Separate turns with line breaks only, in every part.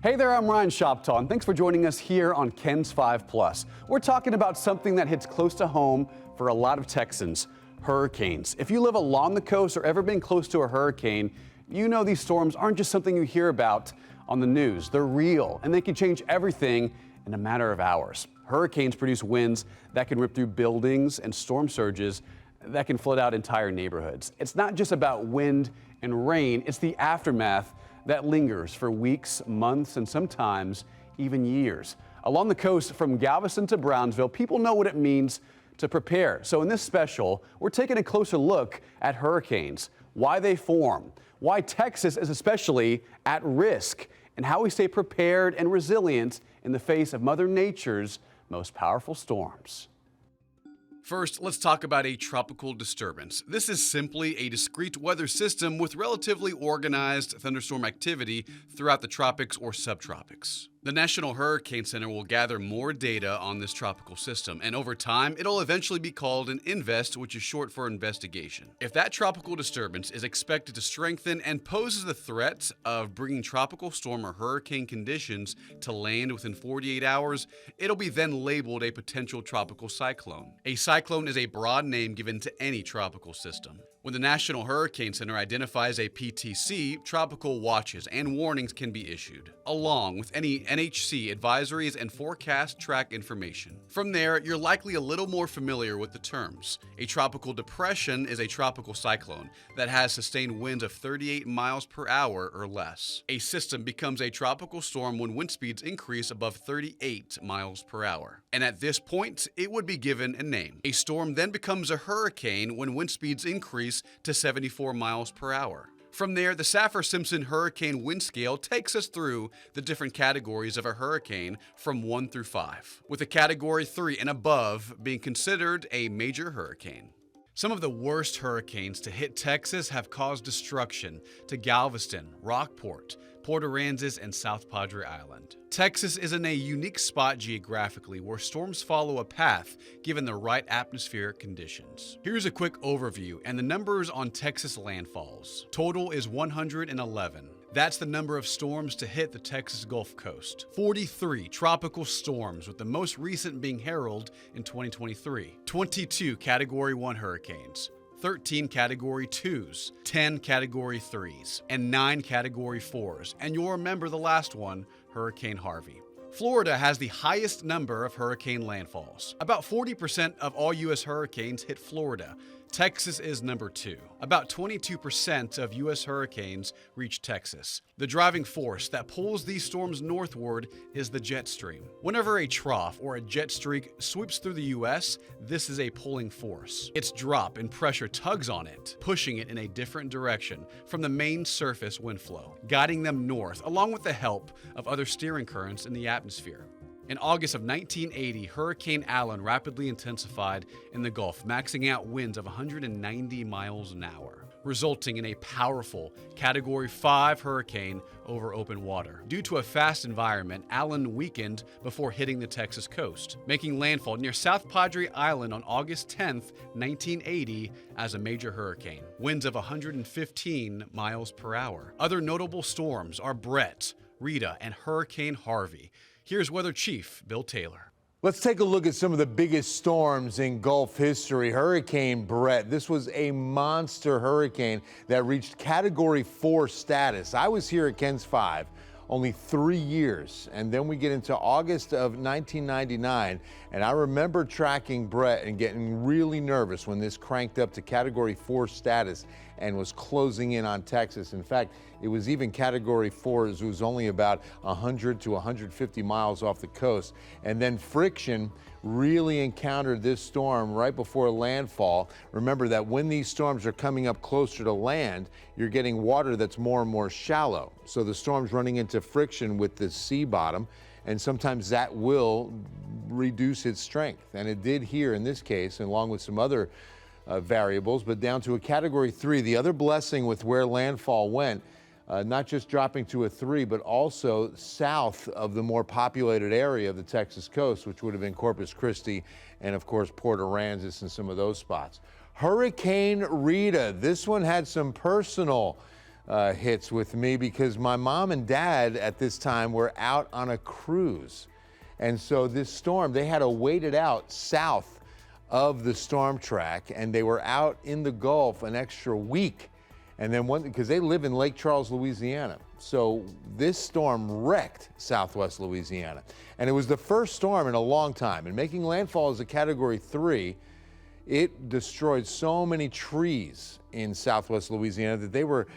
Hey there, I'm Ryan Shoptaw, and thanks for joining us here on Ken's 5 Plus. We're talking about something that hits close to home for a lot of Texans, hurricanes. If you live along the coast or ever been close to a hurricane, you know these storms aren't just something you hear about on the news. They're real, and they can change everything in a matter of hours. Hurricanes produce winds that can rip through buildings and storm surges that can flood out entire neighborhoods. It's not just about wind and rain, it's the aftermath that lingers for weeks, months, and sometimes even years. Along the coast from Galveston to Brownsville, people know what it means to prepare. So in this special, we're taking a closer look at hurricanes, why they form, why Texas is especially at risk, and how we stay prepared and resilient in the face of Mother Nature's most powerful storms.
First, let's talk about a tropical disturbance. This is simply a discrete weather system with relatively organized thunderstorm activity throughout the tropics or subtropics. The National Hurricane Center will gather more data on this tropical system, and over time, it'll eventually be called an INVEST, which is short for investigation. If that tropical disturbance is expected to strengthen and poses the threat of bringing tropical storm or hurricane conditions to land within 48 hours, it'll be then labeled a potential tropical cyclone. A cyclone is a broad name given to any tropical system. When the National Hurricane Center identifies a PTC, tropical watches and warnings can be issued, along with any NHC advisories and forecast track information. From there, you're likely a little more familiar with the terms. A tropical depression is a tropical cyclone that has sustained winds of 38 miles per hour or less. A system becomes a tropical storm when wind speeds increase above 38 miles per hour. And at this point, it would be given a name. A storm then becomes a hurricane when wind speeds increase to 74 miles per hour. From there, the Saffir-Simpson hurricane wind scale takes us through the different categories of a hurricane from 1 through 5, with a category 3 and above being considered a major hurricane. Some of the worst hurricanes to hit Texas have caused destruction to Galveston, Rockport, Port Aransas, and South Padre Island. Texas is in a unique spot geographically where storms follow a path given the right atmospheric conditions. Here's a quick overview and the numbers on Texas landfalls. Total is 111. That's the number of storms to hit the Texas Gulf Coast. 43 tropical storms, with the most recent being Harold in 2023. 22 Category 1 hurricanes. 13 Category 2s, 10 Category 3s, and 9 Category 4s. And you'll remember the last one, Hurricane Harvey. Florida has the highest number of hurricane landfalls. About 40% of all U.S. hurricanes hit Florida. Texas is number 2. About 22% of U.S. hurricanes reach Texas. The driving force that pulls these storms northward is the jet stream. Whenever a trough or a jet streak sweeps through the U.S., this is a pulling force. Its drop in pressure tugs on it, pushing it in a different direction from the main surface wind flow, guiding them north, along with the help of other steering currents in the atmosphere. In August of 1980, Hurricane Allen rapidly intensified in the Gulf, maxing out winds of 190 miles an hour, resulting in a powerful Category 5 hurricane over open water. Due to a fast environment, Allen weakened before hitting the Texas coast, making landfall near South Padre Island on August 10, 1980 as a major hurricane. Winds of 115 miles per hour. Other notable storms are Brett, Rita, and Hurricane Harvey. Here's Weather Chief Bill Taylor.
Let's take a look at some of the biggest storms in Gulf history. Hurricane Brett. This was a monster hurricane that reached Category 4 status. I was here at Ken's 5 only 3 years, and then we get into August of 1999, and I remember tracking Brett and getting really nervous when this cranked up to Category 4 status and was closing in on Texas. In fact, it was even Category 4, it was only about 100 to 150 miles off the coast. And then friction really encountered this storm right before landfall. Remember that when these storms are coming up closer to land, you're getting water that's more and more shallow. So the storm's running into friction with the sea bottom, and sometimes that will reduce its strength. And it did here in this case, along with some other variables, but down to a Category 3. The other blessing with where landfall went, not just dropping to a 3, but also south of the more populated area of the Texas coast, which would have been Corpus Christi and, of course, Port Aransas and some of those spots. Hurricane Rita. This one had some personal hits with me because my mom and dad at this time were out on a cruise. And so this storm, they had to wait it out south of the storm track, and they were out in the Gulf an extra week. And then because they live in Lake Charles, Louisiana. So this storm wrecked southwest Louisiana. And it was the first storm in a long time. And making landfall as a Category 3, it destroyed so many trees in southwest Louisiana that they were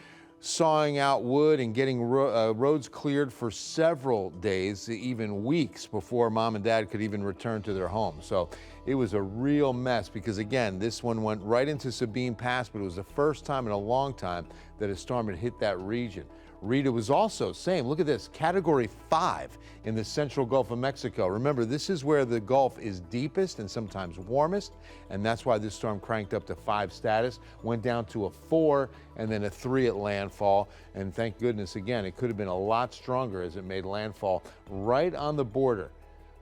sawing out wood and getting roads cleared for several days, even weeks, before mom and dad could even return to their home. So it was a real mess because, again, this one went right into Sabine Pass, but it was the first time in a long time that a storm had hit that region. Rita was also, same, look at this, Category 5 in the central Gulf of Mexico. Remember, this is where the Gulf is deepest and sometimes warmest, and that's why this storm cranked up to 5 status, went down to a 4 and then a 3 at landfall. And thank goodness, again, it could have been a lot stronger as it made landfall right on the border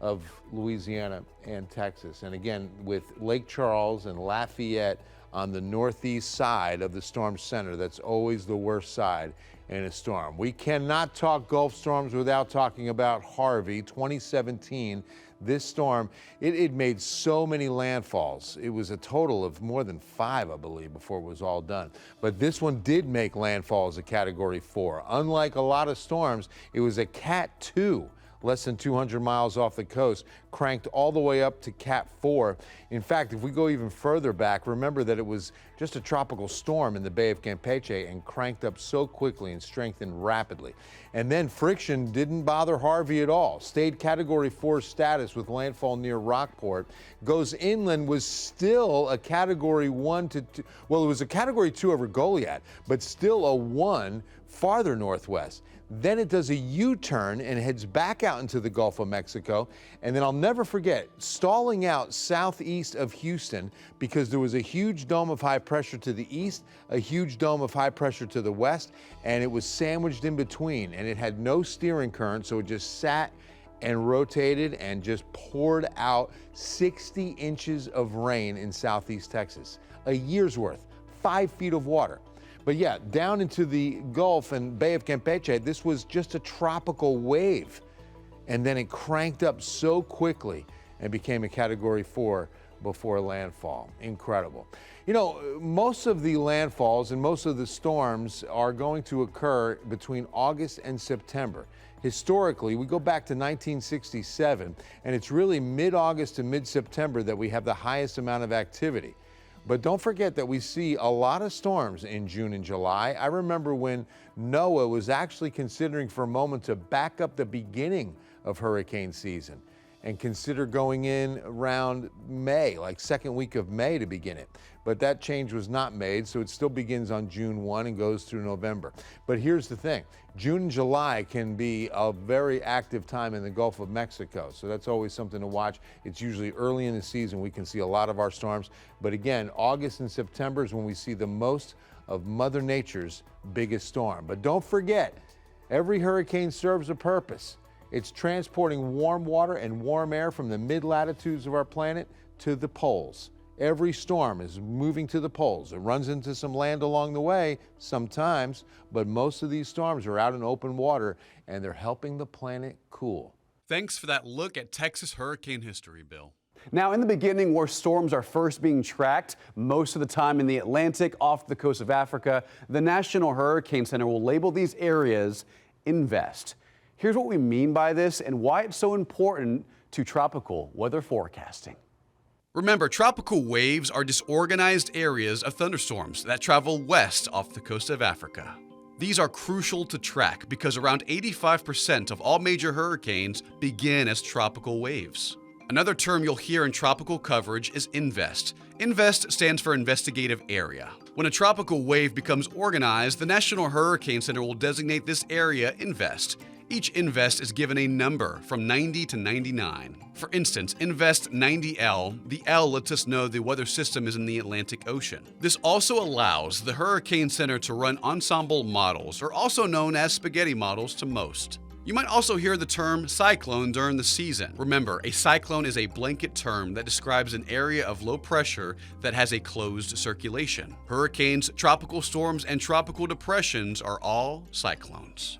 of Louisiana and Texas. And again, with Lake Charles and Lafayette on the northeast side of the storm center, that's always the worst side in a storm. We cannot talk Gulf storms without talking about Harvey, 2017. This storm, it made so many landfalls. It was a total of more than 5, I believe, before it was all done. But this one did make landfall as a Category 4. Unlike a lot of storms, it was a Cat 2. Less than 200 miles off the coast, cranked all the way up to Cat 4. In fact, if we go even further back, remember that it was just a tropical storm in the Bay of Campeche and cranked up so quickly and strengthened rapidly. And then friction didn't bother Harvey at all. Stayed Category 4 status with landfall near Rockport. Goes inland, was still a Category 1 to 2. Well, it was a Category 2 over Goliad, but still a 1 farther northwest. Then it does a U-turn and heads back out into the Gulf of Mexico. And then I'll never forget, stalling out southeast of Houston because there was a huge dome of high pressure to the east, a huge dome of high pressure to the west, and it was sandwiched in between. And it had no steering current, so it just sat and rotated and just poured out 60 inches of rain in southeast Texas. A year's worth, 5 feet of water. But yeah, down into the Gulf and Bay of Campeche, this was just a tropical wave. And then it cranked up so quickly and became a Category 4 before landfall. Incredible. You know, most of the landfalls and most of the storms are going to occur between August and September. Historically, we go back to 1967, and it's really mid-August to mid-September that we have the highest amount of activity. But don't forget that we see a lot of storms in June and July. I remember when NOAA was actually considering for a moment to back up the beginning of hurricane season and consider going in around May, like second week of May to begin it. But that change was not made, so it still begins on June 1 and goes through November. But here's the thing, June and July can be a very active time in the Gulf of Mexico, so that's always something to watch. It's usually early in the season we can see a lot of our storms, but again, August and September is when we see the most of Mother Nature's biggest storm. But don't forget, every hurricane serves a purpose. It's transporting warm water and warm air from the mid-latitudes of our planet to the poles. Every storm is moving to the poles. It runs into some land along the way sometimes, but most of these storms are out in open water and they're helping the planet cool.
Thanks for that look at Texas hurricane history, Bill.
Now, in the beginning, where storms are first being tracked, most of the time in the Atlantic, off the coast of Africa, the National Hurricane Center will label these areas INVEST. Here's what we mean by this and why it's so important to tropical weather forecasting.
Remember, tropical waves are disorganized areas of thunderstorms that travel west off the coast of Africa. These are crucial to track because around 85% of all major hurricanes begin as tropical waves. Another term you'll hear in tropical coverage is INVEST. INVEST stands for Investigative Area. When a tropical wave becomes organized, the National Hurricane Center will designate this area INVEST. Each INVEST is given a number from 90 to 99. For instance, INVEST 90L, the L lets us know the weather system is in the Atlantic Ocean. This also allows the Hurricane Center to run ensemble models, or also known as spaghetti models to most. You might also hear the term cyclone during the season. Remember, a cyclone is a blanket term that describes an area of low pressure that has a closed circulation. Hurricanes, tropical storms, and tropical depressions are all cyclones.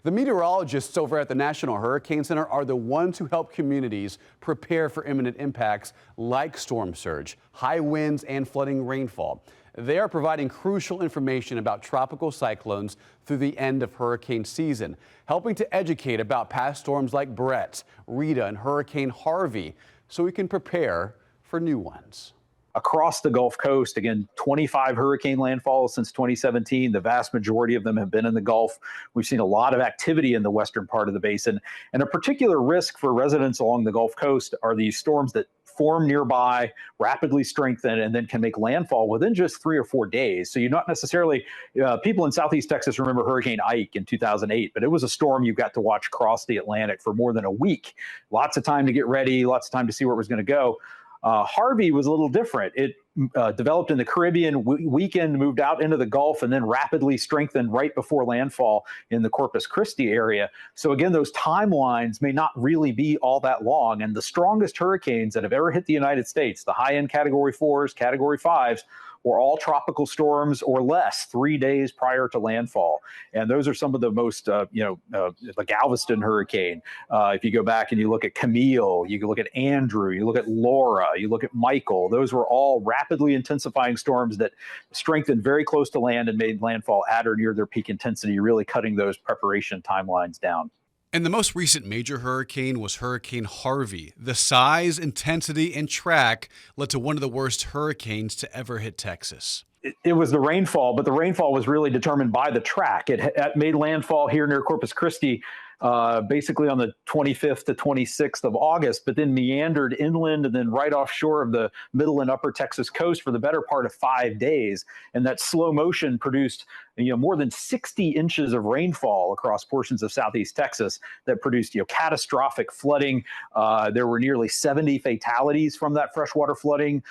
The meteorologists over at the National Hurricane Center are the ones who help communities prepare for imminent impacts like storm surge, high winds, and flooding rainfall. They are providing crucial information about tropical cyclones through the end of hurricane season, helping to educate about past storms like Brett, Rita, and Hurricane Harvey so we can prepare for new ones.
Across the Gulf Coast, again, 25 hurricane landfalls since 2017. The vast majority of them have been in the Gulf. We've seen a lot of activity in the western part of the basin. And a particular risk for residents along the Gulf Coast are these storms that form nearby, rapidly strengthen, and then can make landfall within just 3 or 4 days. So you're not necessarily, people in Southeast Texas remember Hurricane Ike in 2008, but it was a storm you got to watch cross the Atlantic for more than a week. Lots of time to get ready, lots of time to see where it was going to go. Harvey was a little different. It developed in the Caribbean, weakened, moved out into the Gulf, and then rapidly strengthened right before landfall in the Corpus Christi area. So again, those timelines may not really be all that long. And the strongest hurricanes that have ever hit the United States, the high-end Category 4s, Category 5s, were all tropical storms or less 3 days prior to landfall. And those are some of the most, the Galveston hurricane. If you go back and you look at Camille, you can look at Andrew, you look at Laura, you look at Michael, those were all rapidly intensifying storms that strengthened very close to land and made landfall at or near their peak intensity, really cutting those preparation timelines down.
And the most recent major hurricane was Hurricane Harvey. The size, intensity, and track led to one of the worst hurricanes to ever hit Texas.
It was the rainfall, but the rainfall was really determined by the track. It made landfall here near Corpus Christi basically on the 25th to 26th of August, but then meandered inland and then right offshore of the middle and upper Texas coast for the better part of 5 days. And that slow motion produced more than 60 inches of rainfall across portions of Southeast Texas that produced catastrophic flooding. There were nearly 70 fatalities from that freshwater flooding,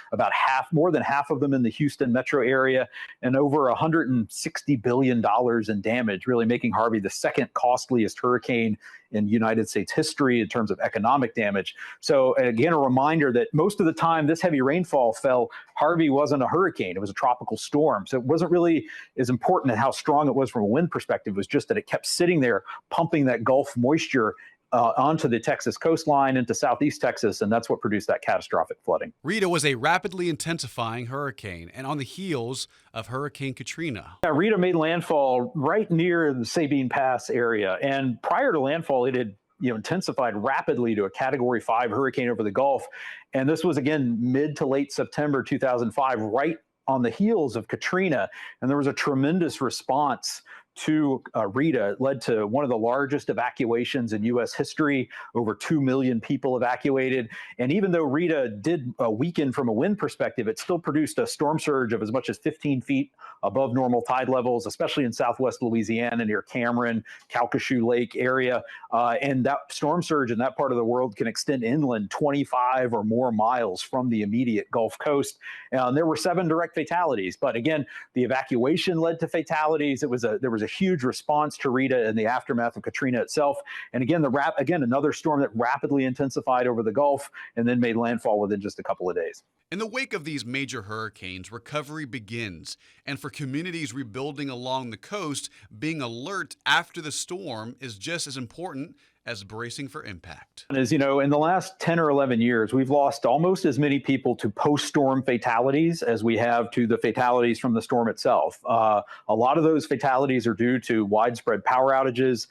more than half of them in the Houston metro area, and over $160 billion in damage, really making Harvey the second costliest hurricane in United States history in terms of economic damage. So again, a reminder that most of the time this heavy rainfall fell, Harvey wasn't a hurricane, it was a tropical storm. So it wasn't really as important at how strong it was from a wind perspective. It was just that it kept sitting there, pumping that Gulf moisture onto the Texas coastline into Southeast Texas, and that's what produced that catastrophic flooding.
Rita was a rapidly intensifying hurricane and on the heels of Hurricane Katrina.
Yeah, Rita made landfall right near the Sabine Pass area, and prior to landfall, it had intensified rapidly to a Category 5 hurricane over the Gulf. And this was, again, mid to late September 2005, right on the heels of Katrina, and there was a tremendous response to Rita. It led to one of the largest evacuations in U.S. history. Over 2 million people evacuated. And even though Rita did weaken from a wind perspective, it still produced a storm surge of as much as 15 feet above normal tide levels, especially in southwest Louisiana near Cameron, Calcasieu Lake area. And that storm surge in that part of the world can extend inland 25 or more miles from the immediate Gulf Coast. And there were 7 direct fatalities. But again, the evacuation led to fatalities. There was a huge response to Rita in the aftermath of Katrina itself. And again, another storm that rapidly intensified over the Gulf and then made landfall within just a couple of days.
In the wake of these major hurricanes, recovery begins. And for communities rebuilding along the coast, being alert after the storm is just as important as bracing for impact.
As you know, in the last 10 or 11 years, we've lost almost as many people to post-storm fatalities as we have to the fatalities from the storm itself. A lot of those fatalities are due to widespread power outages,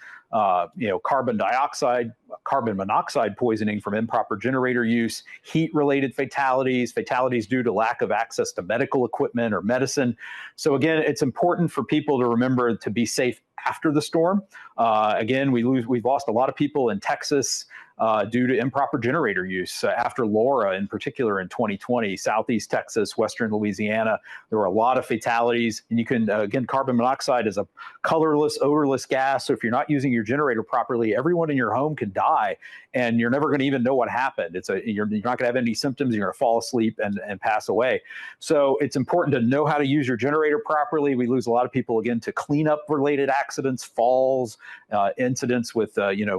carbon monoxide poisoning from improper generator use, heat-related fatalities due to lack of access to medical equipment or medicine. So again, it's important for people to remember to be safe after the storm. Again, we've lost a lot of people in Texas, due to improper generator use. After Laura, in particular in 2020, Southeast Texas, Western Louisiana, there were a lot of fatalities. And you can, again, carbon monoxide is a colorless, odorless gas. So if you're not using your generator properly, everyone in your home can die, and you're never going to even know what happened. You're not going to have any symptoms. You're going to fall asleep and pass away. So it's important to know how to use your generator properly. We lose a lot of people, again, to cleanup related accidents, falls, incidents with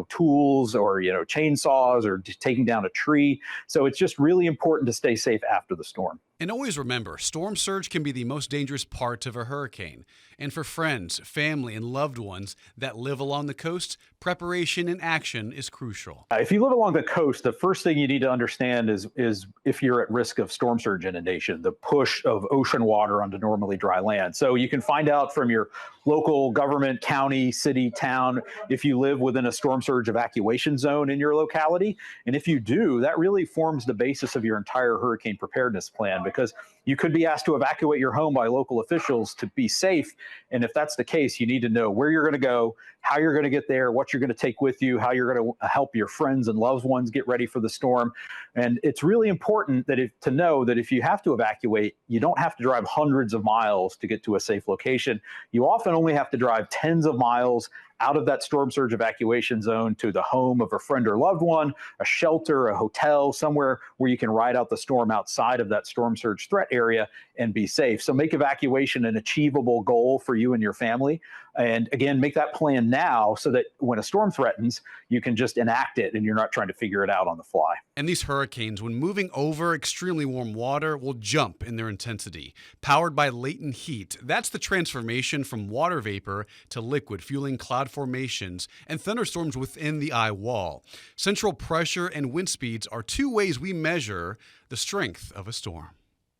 tools or chainsaws or taking down a tree. So it's just really important to stay safe after the storm.
And always remember, storm surge can be the most dangerous part of a hurricane. And for friends, family, and loved ones that live along the coast, preparation and action is crucial.
If you live along the coast, the first thing you need to understand is if you're at risk of storm surge inundation, the push of ocean water onto normally dry land. So you can find out from your local government, county, city, town, if you live within a storm surge evacuation zone in your locality. And if you do, that really forms the basis of your entire hurricane preparedness plan, because you could be asked to evacuate your home by local officials to be safe. And if that's the case, you need to know where you're going to go, how you're going to get there, what you're going to take with you, how you're going to help your friends and loved ones get ready for the storm. And it's really important to know that if you have to evacuate, you don't have to drive hundreds of miles to get to a safe location. You often only have to drive tens of miles out of that storm surge evacuation zone to the home of a friend or loved one, a shelter, a hotel, somewhere where you can ride out the storm outside of that storm surge threat area and be safe. So make evacuation an achievable goal for you and your family. And again, make that plan now so that when a storm threatens, you can just enact it and you're not trying to figure it out on the fly.
And these hurricanes, when moving over extremely warm water, will jump in their intensity. Powered by latent heat, that's the transformation from water vapor to liquid, fueling cloud formations and thunderstorms within the eye wall. Central pressure and wind speeds are two ways we measure the strength of a storm.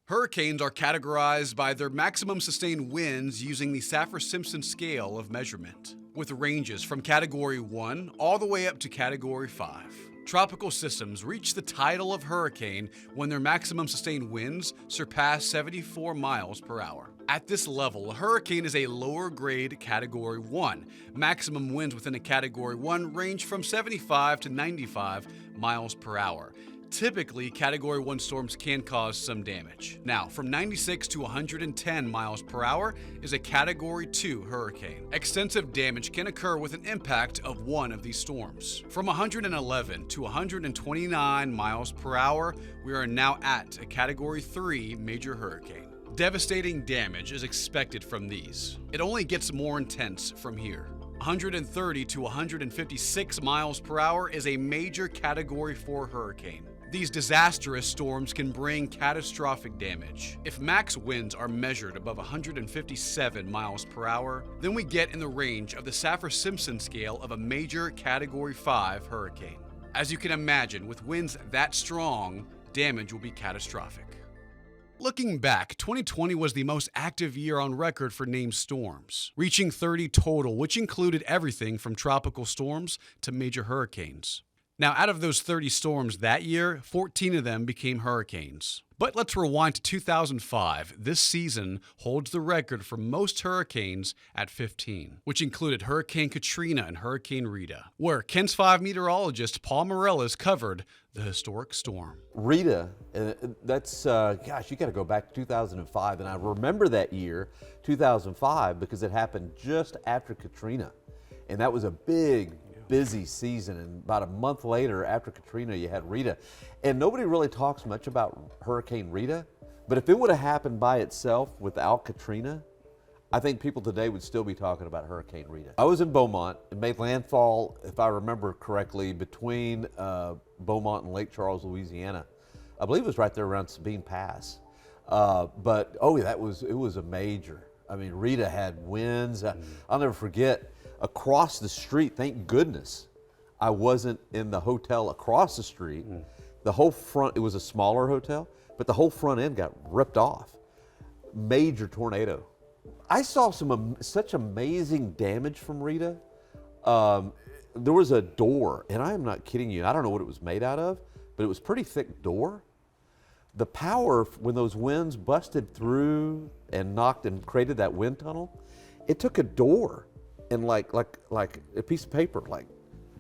Hurricanes are categorized by their maximum sustained winds using the Saffir-Simpson scale of measurement, with ranges from Category 1 all the way up to Category 5. Tropical systems reach the title of hurricane when their maximum sustained winds surpass 74 miles per hour. At this level, a hurricane is a lower grade Category 1. Maximum winds within a Category 1 range from 75 to 95 miles per hour. Typically, Category 1 storms can cause some damage. Now, from 96 to 110 miles per hour is a Category 2 hurricane. Extensive damage can occur with an impact of one of these storms. From 111 to 129 miles per hour, we are now at a Category 3 major hurricane. Devastating damage is expected from these. It only gets more intense from here. 130 to 156 miles per hour is a major Category 4 hurricane. These disastrous storms can bring catastrophic damage. If max winds are measured above 157 miles per hour, then we get in the range of the Saffir-Simpson scale of a major Category 5 hurricane. As you can imagine, with winds that strong, damage will be catastrophic. Looking back, 2020 was the most active year on record for named storms, reaching 30 total, which included everything from tropical storms to major hurricanes. Now, out of those 30 storms that year, 14 of them became hurricanes. But let's rewind to 2005. This season holds the record for most hurricanes at 15, which included Hurricane Katrina and Hurricane Rita, where KENS 5 meteorologist Paul Morales covered the historic storm.
Rita, that's, gosh, you got to go back to 2005. And I remember that year, 2005, because it happened just after Katrina. And that was a big, busy season, and about a month later after Katrina you had Rita, and nobody really talks much about Hurricane Rita, but if it would have happened by itself without Katrina, I think people today would still be talking about Hurricane Rita. I was in Beaumont. It made landfall, if I remember correctly, between Beaumont and Lake Charles, Louisiana. I believe it was right there around Sabine Pass, but it was a major. I mean, Rita had winds. I'll never forget, across the street, thank goodness I wasn't in the hotel across the street. The whole front, it was a smaller hotel, but the whole front end got ripped off. Major tornado. I saw such amazing damage from Rita. There was a door, and I am not kidding you, I don't know what it was made out of, but it was a pretty thick door. The power, when those winds busted through and knocked and created that wind tunnel, it took a door and like a piece of paper, like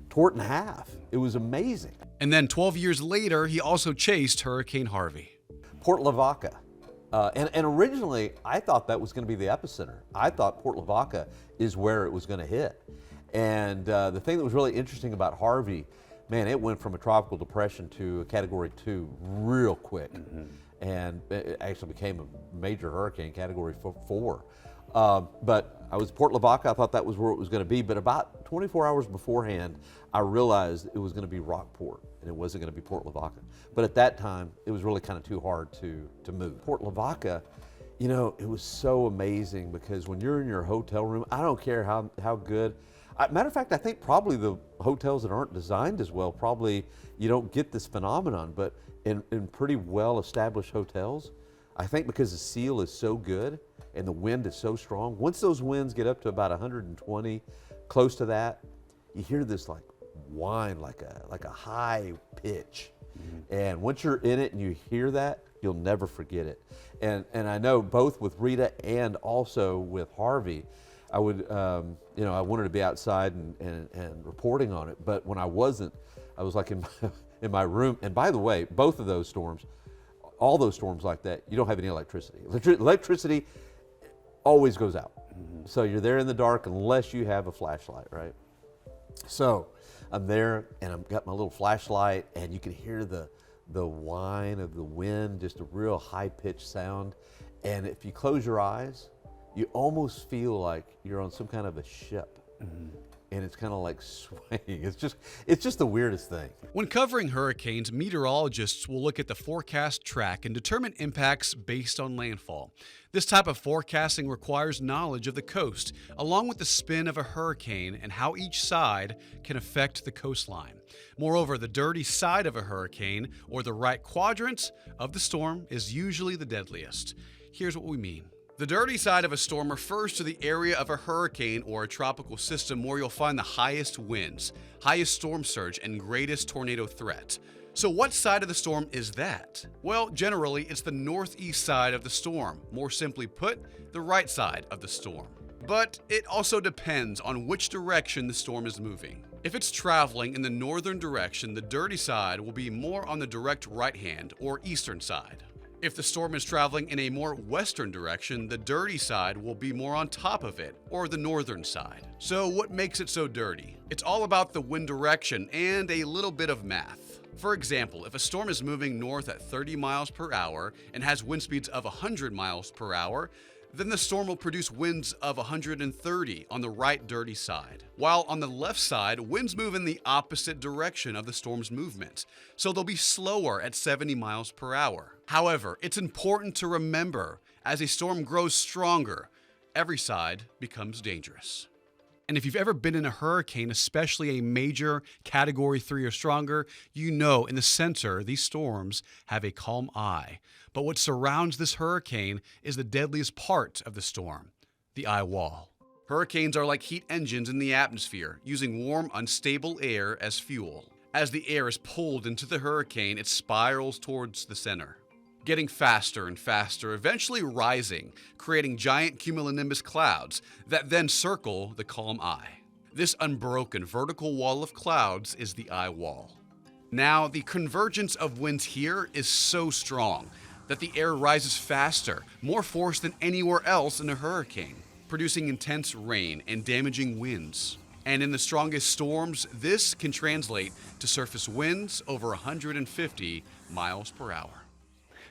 tore it in half. It was amazing.
And then 12 years later, he also chased Hurricane Harvey.
Port Lavaca. And originally, I thought that was going to be the epicenter. I thought Port Lavaca is where it was going to hit. And the thing that was really interesting about Harvey, man, it went from a tropical depression to a Category 2 real quick. And it actually became a major hurricane, Category 4. But I was Port Lavaca, I thought that was where it was going to be. But about 24 hours beforehand, I realized it was going to be Rockport and it wasn't going to be Port Lavaca. But at that time, it was really kind of too hard to move. Port Lavaca, you know, it was so amazing because when you're in your hotel room, I don't care how good. Matter of fact, I think probably the hotels that aren't designed as well, probably you don't get this phenomenon, but in pretty well-established hotels, I think because the seal is so good and the wind is so strong, once those winds get up to about 120, close to that, you hear this like whine, like a high pitch. And once you're in it and you hear that, you'll never forget it. And I know both with Rita and also with Harvey, I would, you know, I wanted to be outside and reporting on it, but when I wasn't, I was like in my room. And by the way, both of those storms, all those storms like that, you don't have any electricity. Electricity always goes out. So you're there in the dark unless you have a flashlight, right? So I'm there and I've got my little flashlight and you can hear the whine of the wind, just a real high-pitched sound. And if you close your eyes, you almost feel like you're on some kind of a ship. And it's kind of like swaying. It's just the weirdest thing.
When covering hurricanes, meteorologists will look at the forecast track and determine impacts based on landfall. This type of forecasting requires knowledge of the coast, along with the spin of a hurricane and how each side can affect the coastline. Moreover, the dirty side of a hurricane, or the right quadrant of the storm, is usually the deadliest. Here's what we mean. The dirty side of a storm refers to the area of a hurricane or a tropical system where you'll find the highest winds, highest storm surge, and greatest tornado threat. So what side of the storm is that? Well, generally, it's the northeast side of the storm. More simply put, the right side of the storm. But it also depends on which direction the storm is moving. If it's traveling in the northern direction, the dirty side will be more on the direct right-hand or eastern side. If the storm is traveling in a more western direction, the dirty side will be more on top of it, or the northern side. So what makes it so dirty? It's all about the wind direction and a little bit of math. For example, if a storm is moving north at 30 miles per hour and has wind speeds of 100 miles per hour, then the storm will produce winds of 130 on the right dirty side. While on the left side, winds move in the opposite direction of the storm's movement, so they'll be slower at 70 miles per hour. However, it's important to remember, as a storm grows stronger, every side becomes dangerous. And if you've ever been in a hurricane, especially a major Category 3 or stronger, you know in the center, these storms have a calm eye. But what surrounds this hurricane is the deadliest part of the storm, the eye wall. Hurricanes are like heat engines in the atmosphere, using warm, unstable air as fuel. As the air is pulled into the hurricane, it spirals towards the center, getting faster and faster, eventually rising, creating giant cumulonimbus clouds that then circle the calm eye. This unbroken vertical wall of clouds is the eye wall. Now, the convergence of winds here is so strong that the air rises faster, more force than anywhere else in a hurricane, producing intense rain and damaging winds. And in the strongest storms, this can translate to surface winds over 150 miles per hour.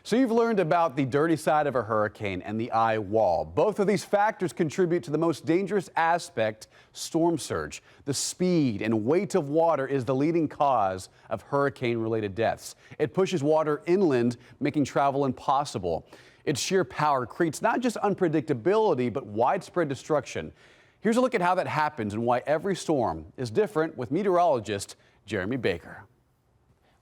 So you've learned about the dirty side of a hurricane and the eye wall. Both of these factors contribute to the most dangerous aspect, storm surge. The speed and weight of water is the leading cause of hurricane-related deaths. It pushes water inland, making travel impossible. Its sheer power creates not just unpredictability, but widespread destruction. Here's a look at how that happens and why every storm is different with meteorologist Jeremy Baker.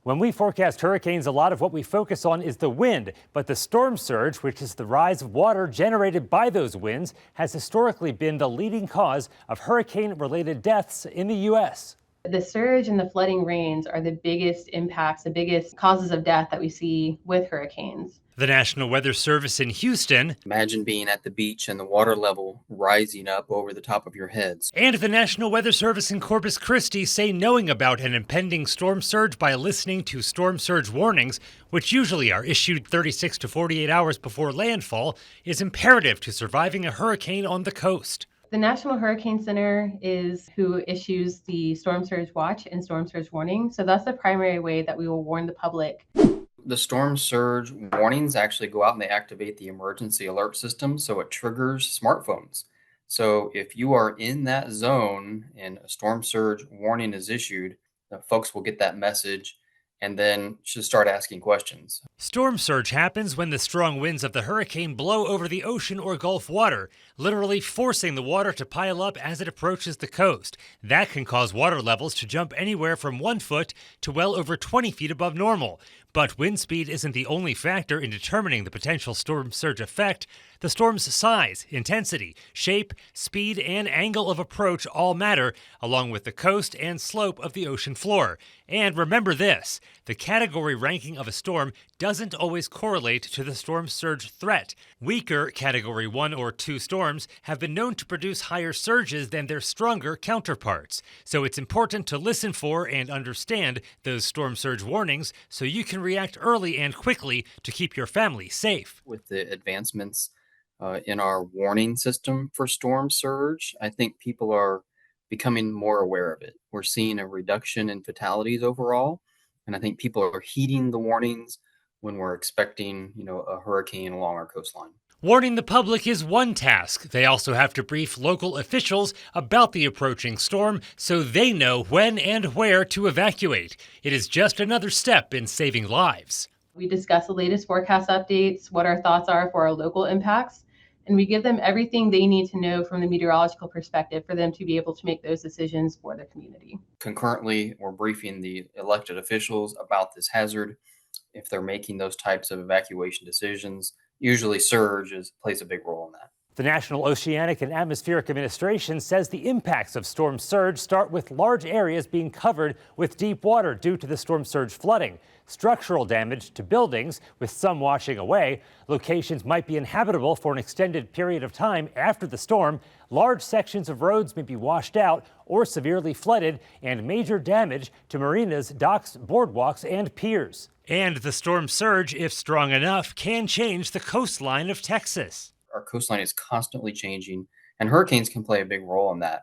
When we forecast hurricanes, a lot of what we focus on is the wind, but the storm surge, which is the rise of water generated by those winds, has historically been the leading cause of hurricane-related deaths in the U.S.
The surge and the flooding rains are the biggest impacts, the biggest causes of death that we see with hurricanes.
The National Weather Service in Houston,
Imagine being at the beach and the water level rising up over the top of your heads.
and the National Weather Service in Corpus Christi say knowing about an impending storm surge by listening to storm surge warnings, which usually are issued 36 to 48 hours before landfall, is imperative to surviving a hurricane on the coast.
The National Hurricane Center is who issues the storm surge watch and storm surge warning. So that's the primary way that we will warn the public.
The storm surge warnings actually go out and they activate the emergency alert system, so it triggers smartphones. So if you are in that zone and a storm surge warning is issued, the folks will get that message and then should start asking questions.
Storm surge happens when the strong winds of the hurricane blow over the ocean or Gulf water, literally forcing the water to pile up as it approaches the coast. That can cause water levels to jump anywhere from 1 foot to well over 20 feet above normal. But wind speed isn't the only factor in determining the potential storm surge effect. The storm's size, intensity, shape, speed, and angle of approach all matter, along with the coast and slope of the ocean floor. And remember this, the category ranking of a storm doesn't always correlate to the storm surge threat. Weaker Category 1 or 2 storms have been known to produce higher surges than their stronger counterparts. So it's important to listen for and understand those storm surge warnings so you can react early and quickly to keep your family safe.
With the advancements in our warning system for storm surge, I think people are becoming more aware of it. We're seeing a reduction in fatalities overall, and I think people are heeding the warnings when we're expecting, a hurricane along our coastline.
Warning the public is one task. They also have to brief local officials about the approaching storm so they know when and where to evacuate. It is just another step in saving lives.
We discuss the latest forecast updates, what our thoughts are for our local impacts, and we give them everything they need to know from the meteorological perspective for them to be able to make those decisions for their community.
Concurrently, we're briefing the elected officials about this hazard. If they're making those types of evacuation decisions, usually surge plays a big role in that.
The National Oceanic and Atmospheric Administration says the impacts of storm surge start with large areas being covered with deep water due to the storm surge flooding. Structural damage to buildings, with some washing away. Locations might be inhabitable for an extended period of time after the storm. Large sections of roads may be washed out or severely flooded, and major damage to marinas, docks, boardwalks, and piers. And the storm surge, if strong enough, can change the coastline of Texas.
Our coastline is constantly changing, and hurricanes can play a big role in that.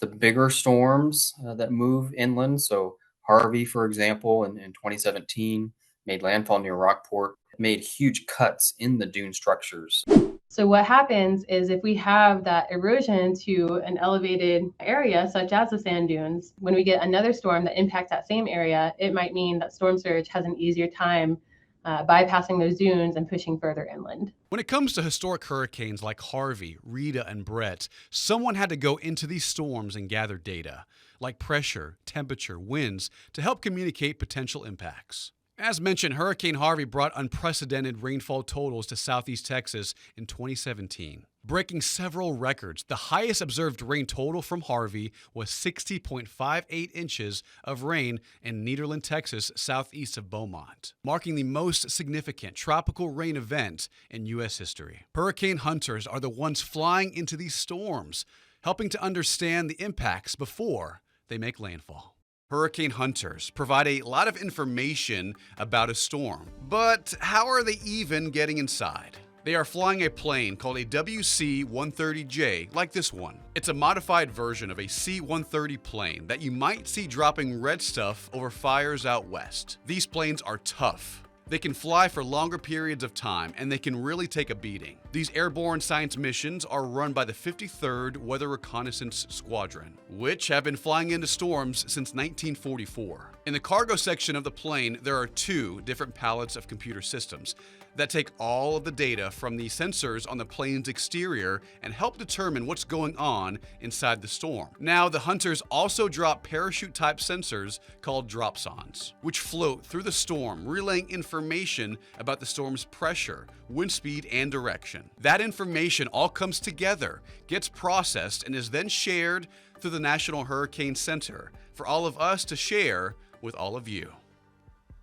The bigger storms that move inland, so Harvey, for example, in 2017, made landfall near Rockport, made huge cuts in the dune structures.
So what happens is if we have that erosion to an elevated area, such as the sand dunes, when we get another storm that impacts that same area, it might mean that storm surge has an easier time bypassing those dunes and pushing further inland.
When it comes to historic hurricanes like Harvey, Rita, and Brett, someone had to go into these storms and gather data, like pressure, temperature, winds, to help communicate potential impacts. As mentioned, Hurricane Harvey brought unprecedented rainfall totals to southeast Texas in 2017, breaking several records. The highest observed rain total from Harvey was 60.58 inches of rain in Nederland, Texas, southeast of Beaumont, marking the most significant tropical rain event in U.S. history. Hurricane hunters are the ones flying into these storms, helping to understand the impacts before they make landfall. Hurricane hunters provide a lot of information about a storm, but how are they even getting inside? They are flying a plane called a WC-130J, like this one. It's a modified version of a C-130 plane that you might see dropping red stuff over fires out west. These planes are tough. They can fly for longer periods of time, and they can really take a beating. These airborne science missions are run by the 53rd Weather Reconnaissance Squadron, which have been flying into storms since 1944. In the cargo section of the plane, there are 2 different pallets of computer systems that take all of the data from the sensors on the plane's exterior and help determine what's going on inside the storm. Now, the hunters also drop parachute-type sensors called dropsondes, which float through the storm, relaying information about the storm's pressure, wind speed, and direction. That information all comes together, gets processed, and is then shared through the National Hurricane Center for all of us to share with all of you.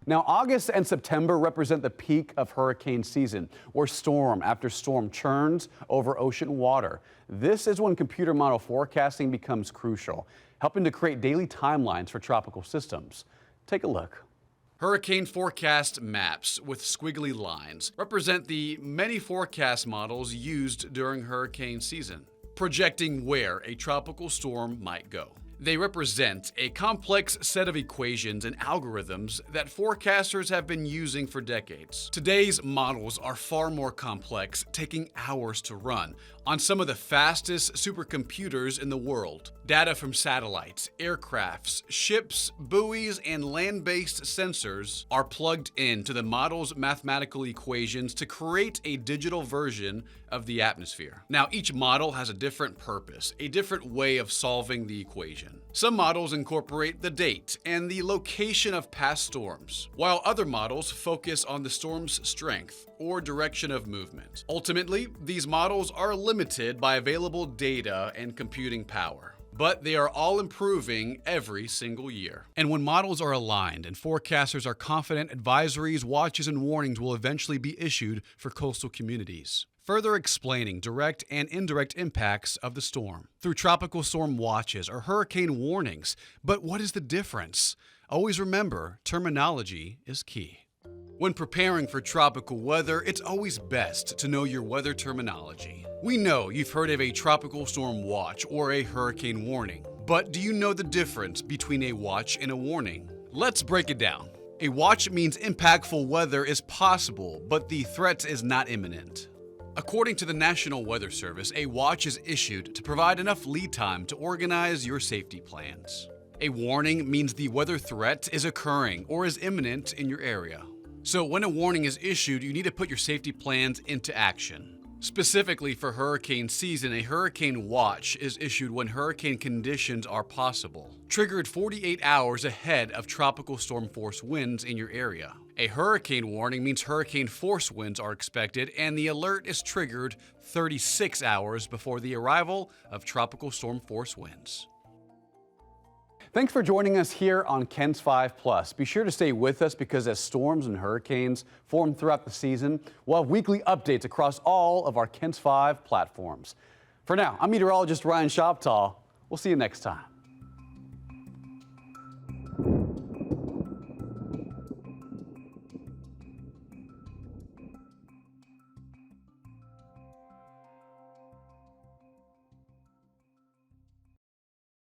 Now, August and September represent the peak of hurricane season, where storm after storm churns over ocean water. This is when computer model forecasting becomes crucial, helping to create daily timelines for tropical systems. Take a look.
Hurricane forecast maps with squiggly lines represent the many forecast models used during hurricane season, projecting where a tropical storm might go. They represent a complex set of equations and algorithms that forecasters have been using for decades. Today's models are far more complex, taking hours to run on some of the fastest supercomputers in the world. Data from satellites, aircrafts, ships, buoys, and land-based sensors are plugged into the model's mathematical equations to create a digital version of the atmosphere. Now, each model has a different purpose, a different way of solving the equation. Some models incorporate the date and the location of past storms, while other models focus on the storm's strength or direction of movement. Ultimately, these models are limited by available data and computing power, but they are all improving every single year. And when models are aligned and forecasters are confident, advisories, watches, and warnings will eventually be issued for coastal communities, further explaining direct and indirect impacts of the storm through tropical storm watches or hurricane warnings. But what is the difference? Always remember, terminology is key. When preparing for tropical weather, it's always best to know your weather terminology. We know you've heard of a tropical storm watch or a hurricane warning, but do you know the difference between a watch and a warning? Let's break it down. A watch means impactful weather is possible, but the threat is not imminent. According to the National Weather Service, a watch is issued to provide enough lead time to organize your safety plans. A warning means the weather threat is occurring or is imminent in your area. So when a warning is issued, you need to put your safety plans into action. Specifically for hurricane season, a hurricane watch is issued when hurricane conditions are possible, triggered 48 hours ahead of tropical storm force winds in your area. A hurricane warning means hurricane force winds are expected, and the alert is triggered 36 hours before the arrival of tropical storm force winds.
Thanks for joining us here on KENS 5 Plus. Be sure to stay with us because as storms and hurricanes form throughout the season, we'll have weekly updates across all of our KENS 5 platforms. For now, I'm meteorologist Ryan Shoptaw. We'll see you next time.